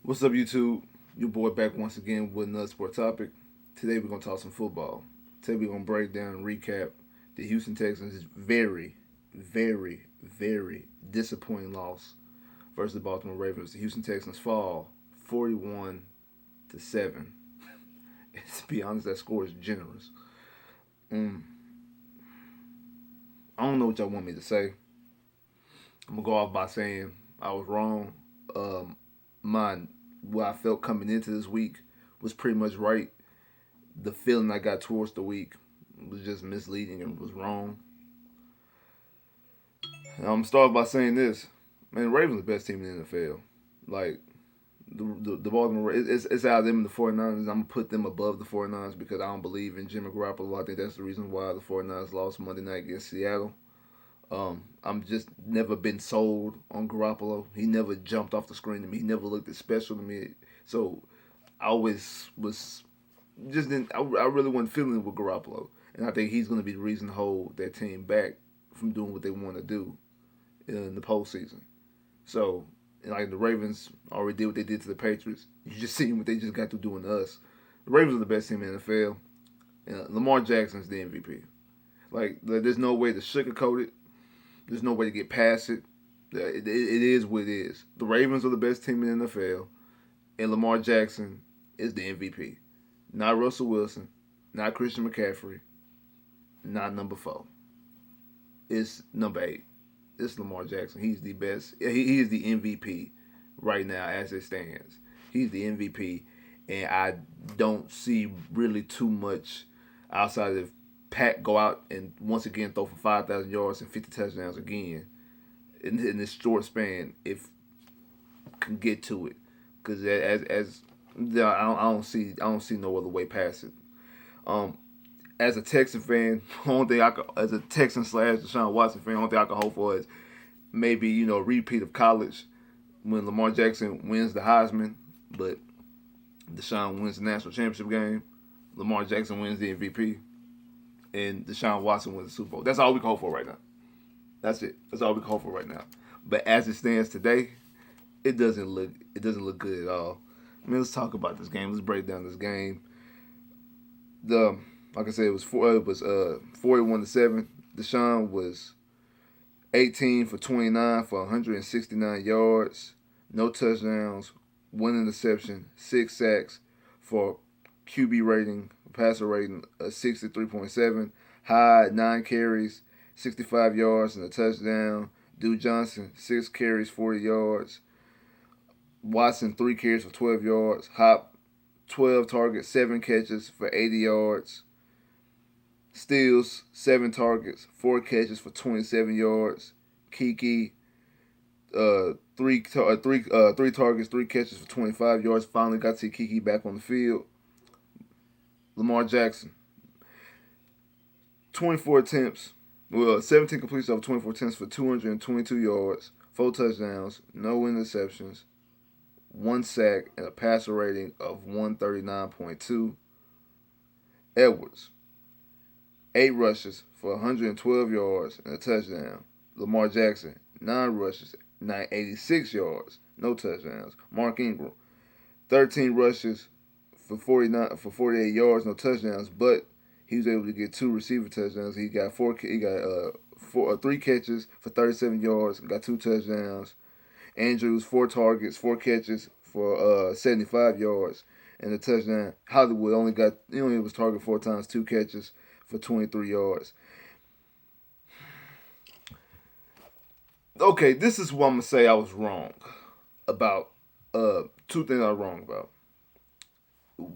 What's up, YouTube? Your boy back once again with another sport topic. Today we're gonna talk some football. Today we're gonna break down and recap the Houston Texans' very disappointing loss versus the Baltimore Ravens. The Houston Texans fall 41-7. To be honest, that score is generous. Mm, I don't know what y'all want me to say. I'm gonna go off by saying I was wrong. Um, my what I felt coming into this week was pretty much right. The feeling I got towards the week was just misleading and was wrong. And I'm gonna start by saying this, man. The Ravens are the best team in the NFL. Like the Baltimore, it's out of them and the 49ers. I'm gonna put them above the 49ers because I don't believe in Jimmy Garoppolo. I think that's the reason why the 49ers lost Monday night against Seattle. I'm just never been sold on Garoppolo. He never jumped off the screen to me. He never looked as special to me. So I always was just didn't. I really wasn't feeling it with Garoppolo, and I think he's going to be the reason to hold that team back from doing what they want to do in the postseason. So, like the Ravens already did what they did to the Patriots. You just seen what they just got to doing to us. The Ravens are the best team in the NFL. Lamar Jackson's the MVP. Like, there's no way to sugarcoat it. There's no way to get past it. It is what it is. The Ravens are the best team in the NFL, and Lamar Jackson is the MVP. Not Russell Wilson, not Christian McCaffrey, not number 4. It's number 8. It's Lamar Jackson. He's the best. He is the MVP right now as it stands. He's the MVP, and I don't see really too much outside of Pat go out and once again throw for 5,000 yards and 50 touchdowns again in this short span. If can get to it, because as I don't see no other way past it. Um, as a Texan fan, only thing I could, as a Texan slash Deshaun Watson fan, only thing I can hope for is maybe a repeat of college when Lamar Jackson wins the Heisman, but Deshaun wins the national championship game. Lamar Jackson wins the MVP, and Deshaun Watson wins the Super Bowl. That's all we can hope for right now. That's it. That's all we can hope for right now. But as it stands today, it doesn't look good at all. I mean, let's talk about this game. Let's break down this game. The Like I said, it was 41-7. Deshaun was 18 for 29 for 169 yards, no touchdowns, one interception, 6 sacks for QB rating, passer rating of 63.7. Hyde 9 carries, 65 yards and a touchdown. Duke Johnson 6 carries, 40 yards. Watson 3 carries for 12 yards. Hop 12 targets, 7 catches for 80 yards. Steals 7 targets, 4 catches for 27 yards. Kiki three targets, 3 catches for 25 yards. Finally got to see Kiki back on the field. Lamar Jackson 24 attempts, 17 completions of 24 attempts for 222 yards, 4 touchdowns, no interceptions, 1 sack, and a passer rating of 139.2. Edwards 8 rushes for 112 yards and a touchdown. Lamar Jackson 9 rushes, 986 yards, no touchdowns. Mark Ingram 13 rushes for 48 yards, no touchdowns, but he was able to get 2 receiver touchdowns. He got 3 catches for 37 yards, got 2 touchdowns. Andrews 4 targets, 4 catches for 75 yards and a touchdown. Hollywood only was targeted 4 times, 2 catches for 23 yards. Okay, this is what I'm gonna say I was wrong about. 2 things I was wrong about.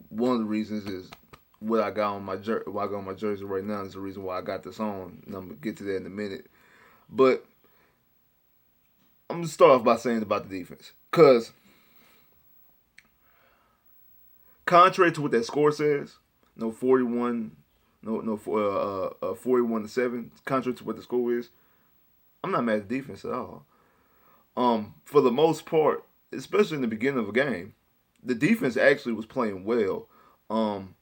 One of the reasons is what I got on my jersey right now is the reason why I got this on, and I'm gonna get to that in a minute. But I'm gonna start off by saying about the defense, because contrary to what that score says, no 41, no 41-7. Contrary to what the score is, I'm not mad at the defense at all. For the most part, especially in the beginning of a game, the defense actually was playing well. Um,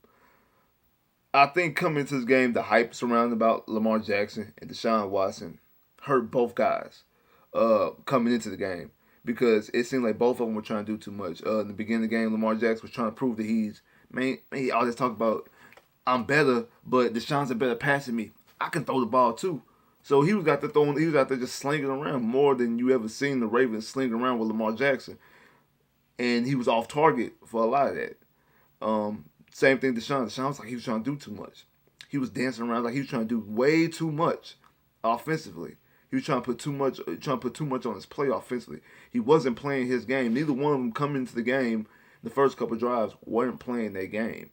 I think coming into this game, the hype surrounding about Lamar Jackson and Deshaun Watson hurt both guys coming into the game because it seemed like both of them were trying to do too much. In the beginning of the game, Lamar Jackson was trying to prove that he always talk about I'm better, but Deshaun's a better passer than me. I can throw the ball too. So he was he was out there just slinging around more than you ever seen the Ravens slinging around with Lamar Jackson, and he was off target for a lot of that. Same thing, Deshaun. Deshaun was like he was trying to do too much. He was dancing around like he was trying to do way too much offensively. He was trying to put too much on his play offensively. He wasn't playing his game. Neither one of them coming into the game, the first couple of drives, weren't playing their game.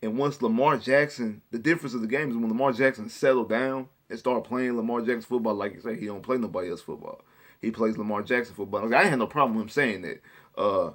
And once Lamar Jackson, the difference of the game is when Lamar Jackson settled down and started playing Lamar Jackson football, like you say, he don't play nobody else football. He plays Lamar Jackson football. Like, I ain't had no problem with him saying that. I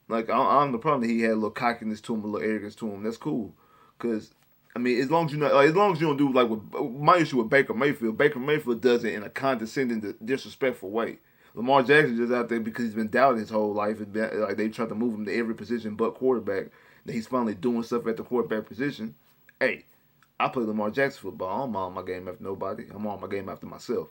don't have no problem that he had a little cockiness to him, a little arrogance to him. That's cool, because I mean, as long as as long as you don't do like my issue with Baker Mayfield. Baker Mayfield does it in a condescending, disrespectful way. Lamar Jackson just out there because he's been doubted his whole life. Like they tried to move him to every position but quarterback. That he's finally doing stuff at the quarterback position. Hey, I play Lamar Jackson football. I'm on my game after nobody. I'm on my game after myself.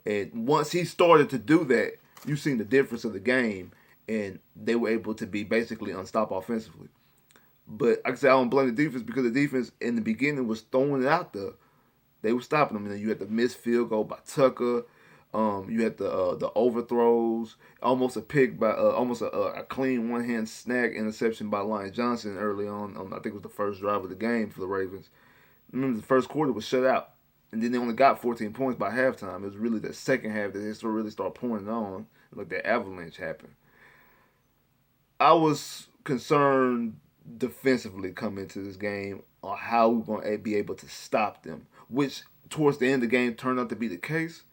And once he started to do that, you seen the difference of the game, and they were able to be basically unstoppable offensively. But like I said, I don't blame the defense because the defense in the beginning was throwing it out there. They were stopping them. And then you had the missed field goal by Tucker. You had the overthrows, almost a pick by almost a clean one hand snag interception by Lyon Johnson early on. I think it was the first drive of the game for the Ravens. Remember the first quarter was shut out, and then they only got 14 points by halftime. It was really the second half that they really started pouring it on, like that avalanche happened. I was concerned defensively coming into this game on how we're going to be able to stop them, which towards the end of the game turned out to be the case.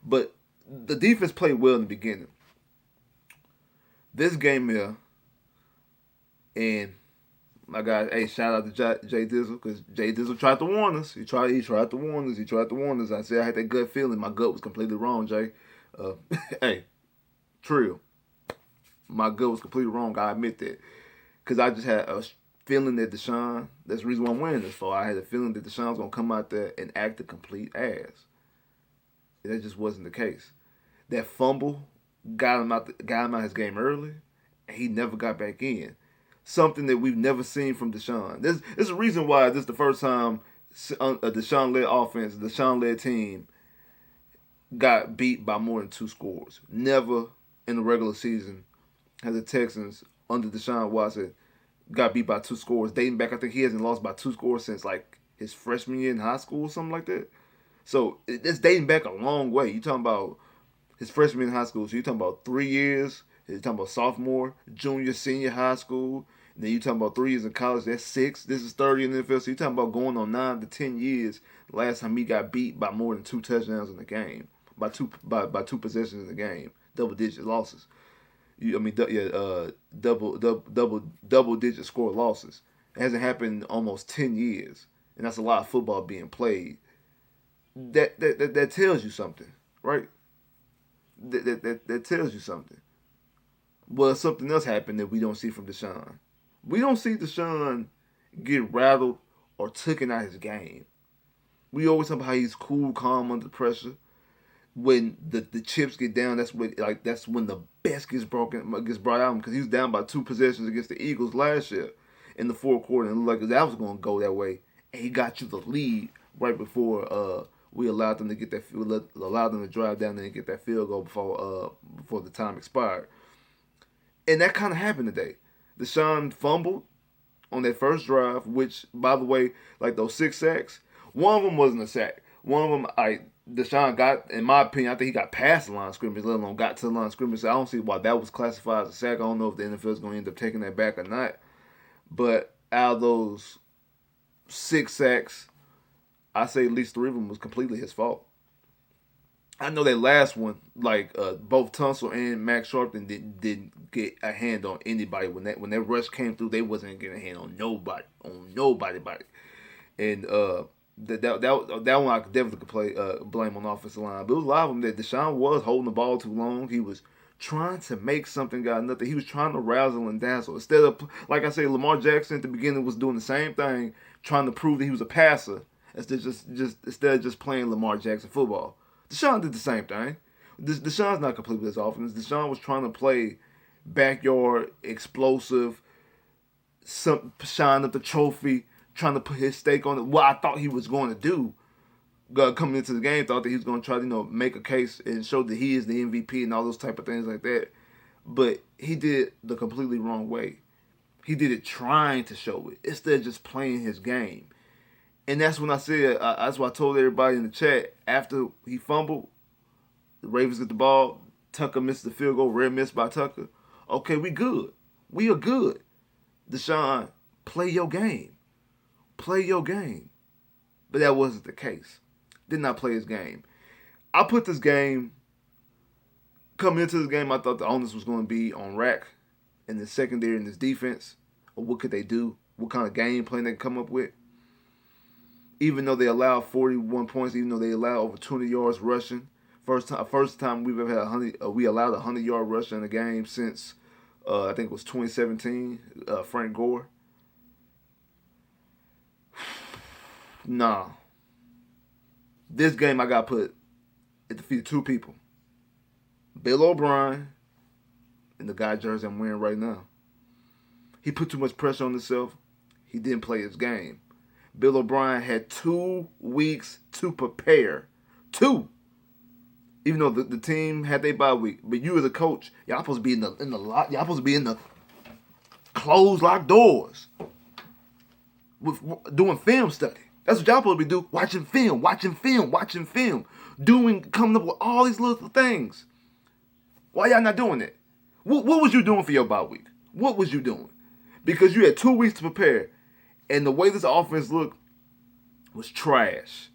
But the defense played well in the beginning. This game here, and my guy, hey, shout out to Jay Dizzle, because Jay Dizzle tried to warn us. He tried to warn us. I said I had that gut feeling. My gut was completely wrong, Jay. Hey, Trill. My gut was completely wrong. I admit that. Because I just had a feeling that Deshaun, that's the reason why I'm wearing this for. I had a feeling that Deshaun's going to come out there and act a complete ass. That just wasn't the case. That fumble got him out his game early, and he never got back in. Something that we've never seen from Deshaun. There's a reason why this is the first time a Deshaun-led offense, a Deshaun-led team got beat by more than 2 scores. Never in the regular season has the Texans under Deshaun Watson got beat by 2 scores. Dating back, I think he hasn't lost by 2 scores since like his freshman year in high school or something like that. So it's dating back a long way. You're talking about his freshman year in high school. So you're talking about 3 years. You're talking about sophomore, junior, senior high school. And then you're talking about 3 years in college. That's 6. This is 30 in the NFL. So you're talking about going on 9 to 10 years. Last time he got beat by more than 2 touchdowns in the game, by two possessions in the game, double-digit losses. Double-digit score losses. It hasn't happened in almost 10 years, and that's a lot of football being played. That tells you something, right? That tells you something. Well, something else happened that we don't see from Deshaun. We don't see Deshaun get rattled or taken out his game. We always talk about how he's cool, calm under pressure. When the chips get down, that's when the best gets brought out because he was down by 2 possessions against the Eagles last year in the fourth quarter, and it looked like that was going to go that way. And he got you the lead right before we allowed them to drive down there and get that field goal before the time expired. And that kind of happened today. Deshaun fumbled on that first drive, which, by the way, like those 6 sacks, one of them wasn't a sack. One of them, Deshaun got, in my opinion, I think he got past the line of scrimmage, let alone got to the line of scrimmage. So I don't see why that was classified as a sack. I don't know if the NFL is going to end up taking that back or not. But out of those 6 sacks, I say at least 3 of them was completely his fault. I know that last one, both Tunsil and Max Sharpton didn't get a hand on anybody when that rush came through. They wasn't getting a hand on nobody. And that one I could definitely blame on the offensive line. But it was a lot of them that Deshaun was holding the ball too long. He was trying to make something out of nothing. He was trying to razzle and dazzle. Instead of, like I say, Lamar Jackson at the beginning was doing the same thing, trying to prove that he was a passer instead of just playing Lamar Jackson football. Deshaun did the same thing. Deshaun's not complete with this offense. Deshaun was trying to play backyard, explosive, shine up the trophy, trying to put his stake on it. What I thought he was going to do coming into the game, thought that he was going to try to make a case and show that he is the MVP and all those type of things like that. But he did the completely wrong way. He did it trying to show it instead of just playing his game. And that's when I said, that's what I told everybody in the chat. After he fumbled, the Ravens get the ball, Tucker missed the field goal, rare miss by Tucker. Okay, we good. We are good. Deshaun, play your game. Play your game. But that wasn't the case. Did not play his game. I put this game, coming into this game, I thought the onus was going to be on Rack and the secondary and this defense. Or what could they do? What kind of game plan they could come up with? Even though they allowed 41 points, even though they allowed over 20 yards rushing. First time we've ever had we allowed a 100-yard rush in a game since I think it was 2017, Frank Gore. Nah. This game I got put at the feet of two people. Bill O'Brien and the guy jersey I'm wearing right now. He put too much pressure on himself. He didn't play his game. Bill O'Brien had 2 weeks to prepare. 2. Even though the team had their bye week. But you as a coach, y'all supposed to be in the lot. Y'all supposed to be in the closed locked doors. With doing film study. That's what y'all supposed to be doing. Watching film. Coming up with all these little things. Why y'all not doing that? What was you doing for your bye week? What was you doing? Because you had 2 weeks to prepare. And the way this offense looked was trash.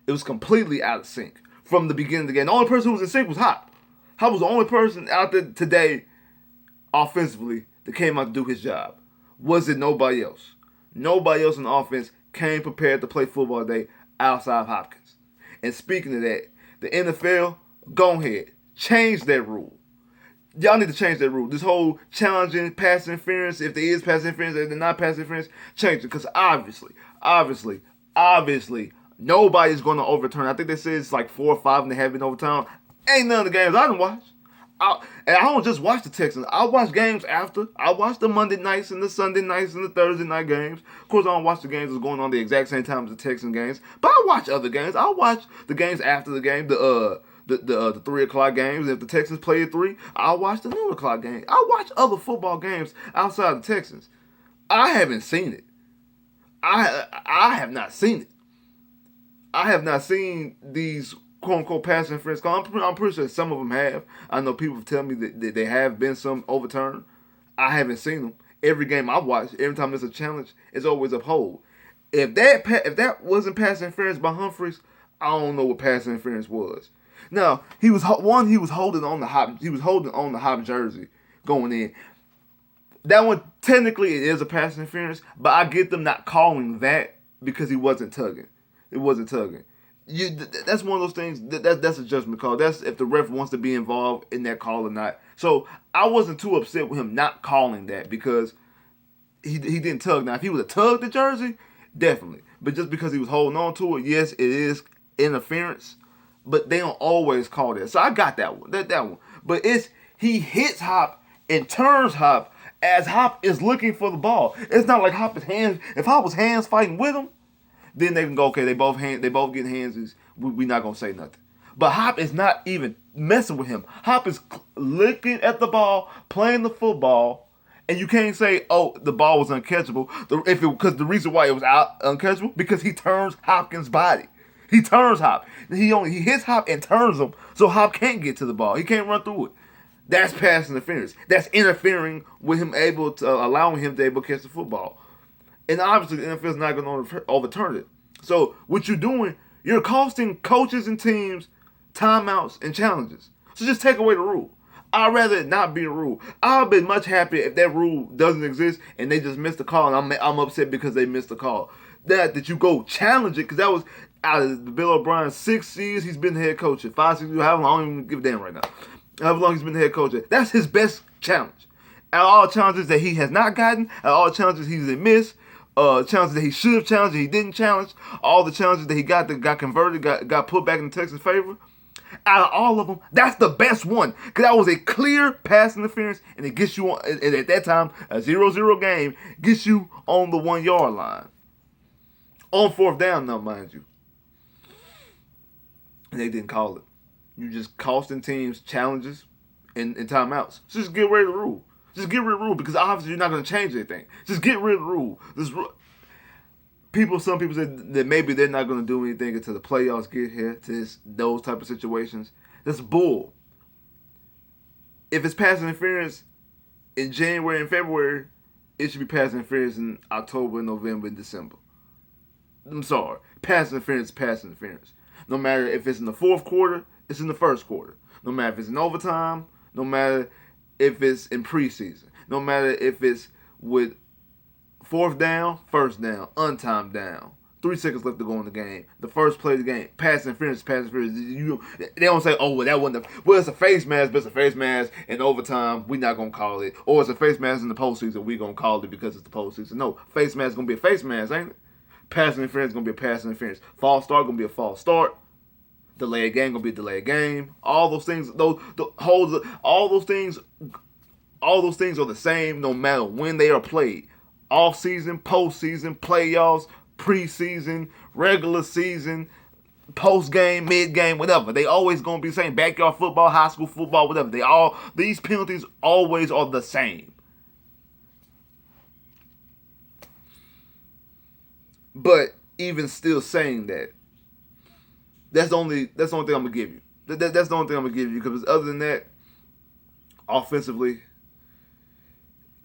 It was completely out of sync from the beginning of the game. The only person who was in sync was Hop. Hop was the only person out there today offensively that came out to do his job. Was it nobody else? Nobody else in the offense came prepared to play football today outside of Hopkins. And speaking of that, the NFL, go ahead, change that rule. Y'all need to change that rule. This whole challenging pass interference, if there is pass interference, if they're not pass interference, change it. Because obviously, nobody's going to overturn. I think they said it's like 4 or 5 and they have been overturned. Ain't none of the games I didn't watch. And I don't just watch the Texans. I watch games after. I watch the Monday nights and the Sunday nights and the Thursday night games. Of course, I don't watch the games that's going on the exact same time as the Texan games. But I watch other games. I watch the games after the game, the 3 o'clock games. If the Texans play at 3, I'll watch the noon o'clock game. I watch other football games outside the Texans. I haven't seen it. I have not seen it. I have not seen these quote-unquote pass interference calls. I'm pretty sure some of them have. I know people tell me that there have been some overturned. I haven't seen them. Every game I watch, every time there's a challenge, it's always uphold. If that wasn't pass interference by Humphries, I don't know what pass interference was. Now, he was holding on the Hop jersey going in. That one, technically, it is a pass interference, but I get them not calling that because he wasn't tugging. It wasn't tugging. That's one of those things, that's a judgment call. That's if the ref wants to be involved in that call or not. So, I wasn't too upset with him not calling that because he didn't tug. Now, if he would have tugged the jersey, definitely. But just because he was holding on to it, yes, it is interference. But they don't always call that. So I got that one. That one. But he hits Hop and turns Hop as Hop is looking for the ball. It's not like Hop is hands. If Hop was hands fighting with him, then they can go, okay, they both getting hands. We're not gonna say nothing. But Hop is not even messing with him. Hop is looking at the ball, playing the football, and you can't say, oh, the ball was uncatchable. Because the reason why it was uncatchable, because he turns Hopkins' body. He turns Hop. He hits Hop and turns him, so Hop can't get to the ball. He can't run through it. That's pass interference. That's interfering with him allowing him to able to catch the football. And obviously, the NFL is not going to overturn it. So what you're doing, you're costing coaches and teams timeouts and challenges. So just take away the rule. I'd rather it not be a rule. I'll be much happier if that rule doesn't exist and they just missed the call and I'm upset because they missed the call. That you go challenge it, because that was out of Bill O'Brien's 6 years he's been the head coach. 5, 6 years, however long, I don't even give a damn right now. However long he's been the head coach. That's his best challenge. Out of all challenges that he has not gotten, out of all challenges he's missed, challenges that he should have challenged that he didn't challenge, all the challenges that he got that got converted, got put back in the Texans' favor, Out of all of them, that's the best one. Because that was a clear pass interference, and it gets you on, and at that time, a 0-0 game gets you on the 1 yard line. On fourth down, now, mind you. And they didn't call it. You just costing teams challenges and timeouts. So just get rid of the rule. Just get rid of the rule because obviously you're not going to change anything. Just get rid of the rule. Some people say that maybe they're not going to do anything until the playoffs get here to those type of situations. That's bull. If it's pass interference in January and February, it should be pass interference in October, November, and December. I'm sorry. Pass interference is pass interference. No matter if it's in the fourth quarter, it's in the first quarter. No matter if it's in overtime, no matter if it's in preseason, no matter if it's with fourth down, first down, untimed down, 3 seconds left to go in the game, the first play of the game, pass interference, pass interference. They don't say, oh, well, that wasn't well, it's a face mask, but it's a face mask in overtime, we're not going to call it. Or it's a face mask in the postseason, we're going to call it because it's the postseason. No, face mask is going to be a face mask, ain't it? Pass interference is going to be a pass interference. False start going to be a false start. Delayed game gonna be a delayed game. All those things, all those things are the same no matter when they are played. Off season, postseason, playoffs, preseason, regular season, post game, mid game, whatever. They always gonna be the same. Backyard football, high school football, whatever. These penalties always are the same. But even still saying that, that's the only thing I'm gonna give you. That's the only thing I'm gonna give you because other than that, offensively,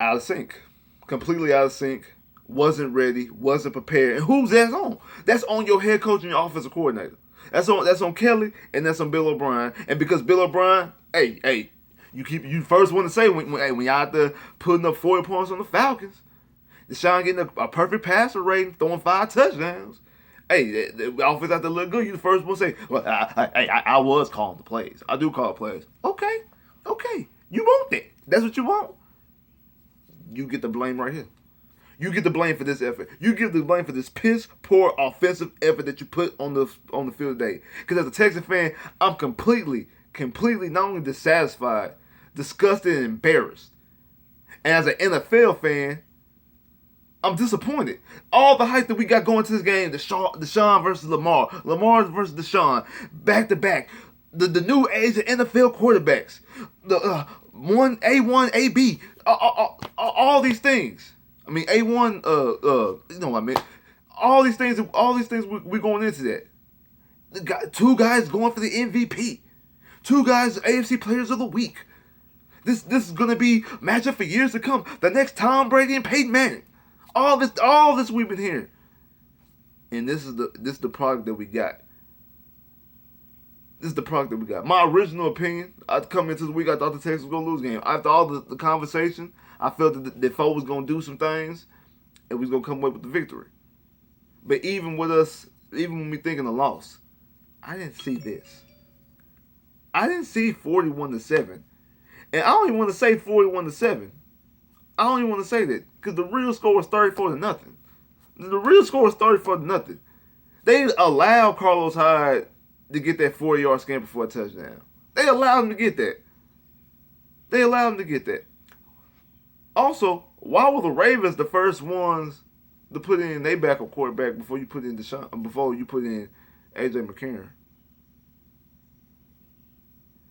out of sync, completely out of sync. Wasn't ready, wasn't prepared. And who's that on? That's on your head coach and your offensive coordinator. That's on Kelly and that's on Bill O'Brien. And because Bill O'Brien, you first want to say when y'all out there putting up 40 points on the Falcons, Deshaun getting a perfect passer rating, throwing 5 touchdowns. Hey, the offense out there look good. You the first one to say, well, I was calling the plays. I do call plays. Okay. You want that. That's what you want. You get the blame right here. You get the blame for this effort. You get the blame for this piss poor offensive effort that you put on the field today. Because as a Texan fan, I'm completely not only dissatisfied, disgusted, and embarrassed. And as an NFL fan, I'm disappointed. All the hype that we got going to this game, Deshaun versus Lamar versus Deshaun, back to back, the new age of NFL quarterbacks, the one A1, AB, all these things. I mean A1, you know what I mean. All these things. We're going into that. 2 guys going for the MVP. 2 guys AFC Players of the Week. This is gonna be matchup for years to come. The next Tom Brady and Peyton Manning. All this we've been hearing. And this is the product that we got. This is the product that we got. My original opinion, I'd come into the week, I thought the Texans was going to lose the game. After all the conversation, I felt that the foe was going to do some things, and we was going to come away with the victory. But even when we thinking a loss, I didn't see this. I didn't see 41-7. And I don't even want to say 41-7. I don't even want to say that because the real score was 34-0. The real score was 34-0. They allowed Carlos Hyde to get that 40-yard scamper for a touchdown. They allowed him to get that. Also, why were the Ravens the first ones to put in their backup quarterback before you put in AJ McCarron?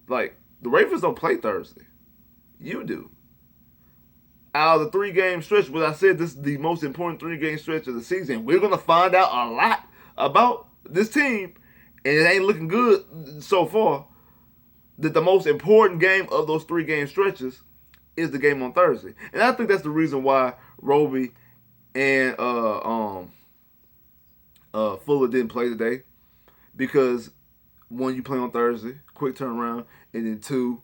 Like, the Ravens don't play Thursday. You do. Out of the 3-game stretch, what I said, this is the most important 3-game stretch of the season. We're going to find out a lot about this team, and it ain't looking good so far, that the most important game of those 3-game stretches is the game on Thursday. And I think that's the reason why Roby and Fuller didn't play today. Because, 1, you play on Thursday, quick turnaround, and then 2,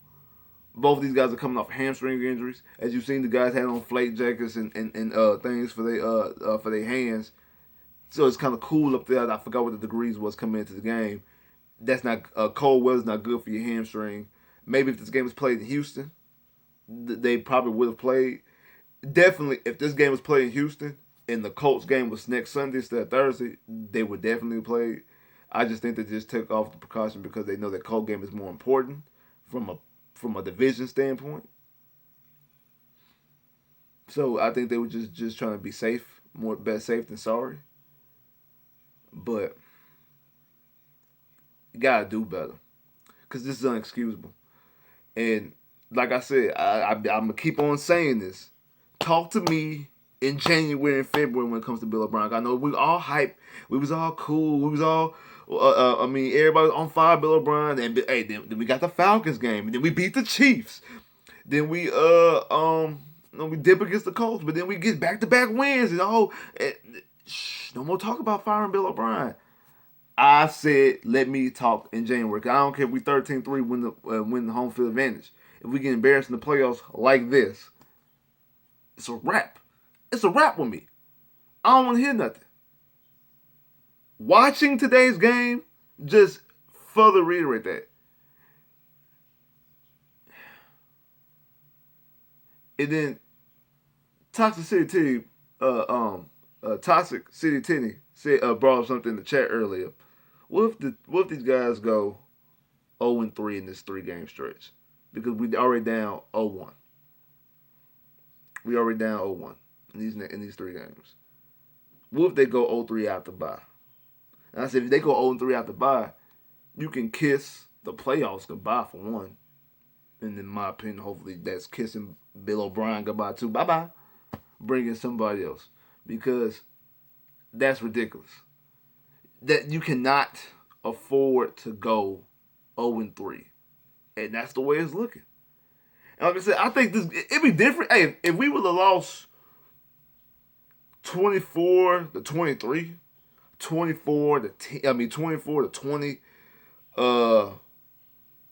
both of these guys are coming off hamstring injuries. As you've seen, the guys had on flake jackets and things for their hands. So it's kind of cool up there. I forgot what the degrees was coming into the game. That's not cold weather's not good for your hamstring. Maybe if this game was played in Houston, they probably would have played. Definitely, if this game was played in Houston and the Colts game was next Sunday instead of Thursday, they would definitely play. I just think they just took off the precaution because they know that cold game is more important from a division standpoint. So I think they were just trying to be safe, more best safe than sorry. But you gotta do better because this is unexcusable. And like I said, I'm gonna keep on saying this. Talk to me in January and February when it comes to Bill O'Brien. I know we all hype, we was all cool, we was all. I mean, everybody was on fire, Bill O'Brien. And hey, then we got the Falcons game, and then we beat the Chiefs. Then we dip against the Colts, but then we get back to back wins, and no more talk about firing Bill O'Brien. I said, let me talk in January. I don't care if we 13-3 win the home field advantage. If we get embarrassed in the playoffs like this, it's a wrap. It's a wrap with me. I don't want to hear nothing. Watching today's game just further reiterate that. And then Toxic City Titty, Toxic City Titty said brought up something in the chat earlier. What if these guys go 0-3 in this 3-game stretch? Because we already down 0-1. We already down 0-1 in these 3 games. What if they go 0-3 out the bye? And I said if they go 0-3 out the bye, you can kiss the playoffs goodbye for one. And in my opinion, hopefully that's kissing Bill O'Brien goodbye too. Bye-bye. Bring in somebody else. Because that's ridiculous. That you cannot afford to go 0-3. And that's the way it's looking. And like I said, I think it'd be different. Hey, if we would have lost 24-23, 24-20,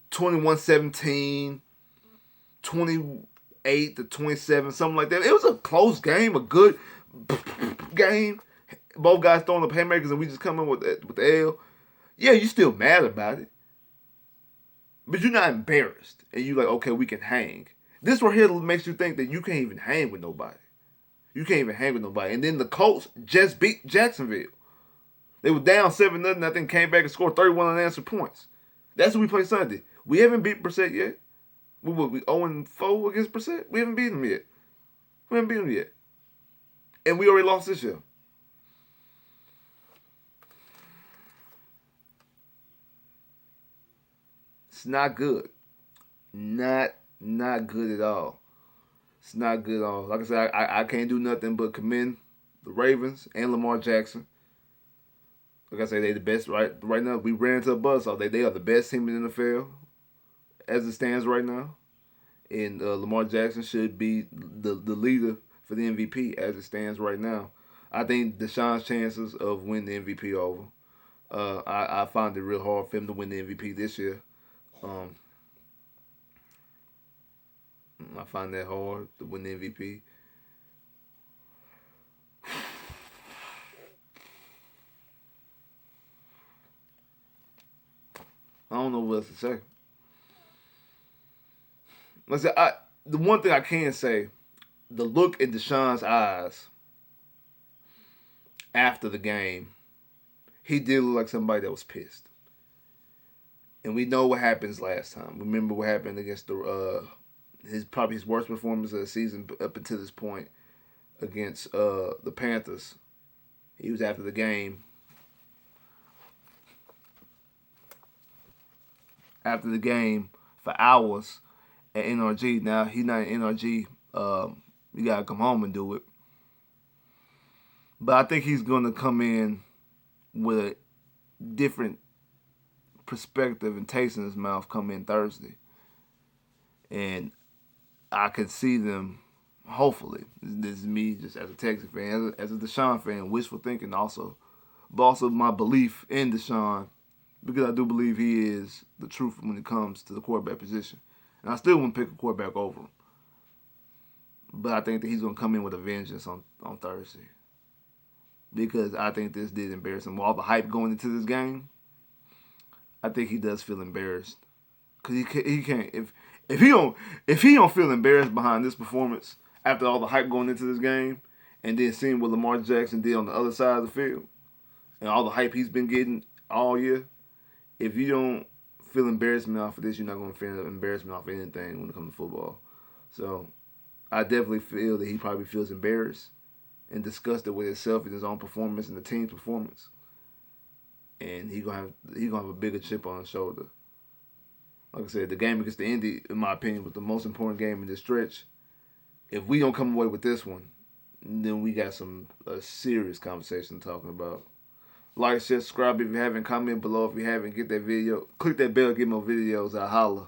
21-17, 28-27, something like that. It was a close game, a good game. Both guys throwing up haymakers and we just come in with the L. Yeah, you still mad about it. But you're not embarrassed. And you're like, okay, we can hang. This right here makes you think that you can't even hang with nobody. You can't even hang with nobody. And then the Colts just beat Jacksonville. They were down 7-0, I think came back and scored 31 unanswered points. That's who we play Sunday. We haven't beat Brissett yet. We 0-4 against Brissett? We haven't beaten him yet. We haven't beaten him yet. And we already lost this year. It's not good. Not good at all. It's not good at all. Like I said, I can't do nothing but commend the Ravens and Lamar Jackson. Like I say, they the best right now. We ran into a buzzsaw. They are the best team in the NFL as it stands right now. And Lamar Jackson should be the leader for the MVP as it stands right now. I think Deshaun's chances of winning the MVP over. I find it real hard for him to win the MVP this year. I find that hard to win the MVP. I don't know what else to say. Let's say the one thing I can say, the look in Deshaun's eyes after the game, he did look like somebody that was pissed. And we know what happens last time. Remember what happened against probably his worst performance of the season up until this point against the Panthers. He was after the game. After the game for hours at NRG. Now he's not in NRG. You gotta come home and do it. But I think he's gonna come in with a different perspective and taste in his mouth come in Thursday. And I could see them, hopefully, this is me just as a Texas fan, as a Deshaun fan, wishful thinking also, but also my belief in Deshaun, because I do believe he is the truth when it comes to the quarterback position. And I still want to pick a quarterback over him. But I think that he's going to come in with a vengeance on Thursday. Because I think this did embarrass him. With all the hype going into this game, I think he does feel embarrassed. Because he can't. If he don't feel embarrassed behind this performance after all the hype going into this game, and then seeing what Lamar Jackson did on the other side of the field, and all the hype he's been getting all year, if you don't feel embarrassment off of this, you're not going to feel embarrassment off of anything when it comes to football. So I definitely feel that he probably feels embarrassed and disgusted with himself and his own performance and the team's performance. And he gonna have a bigger chip on his shoulder. Like I said, the game against the Indy, in my opinion, was the most important game in this stretch. If we don't come away with this one, then we got a serious conversation talking about. Like, share, subscribe if you haven't, comment below if you haven't, get that video, click that bell, get more videos, I holla.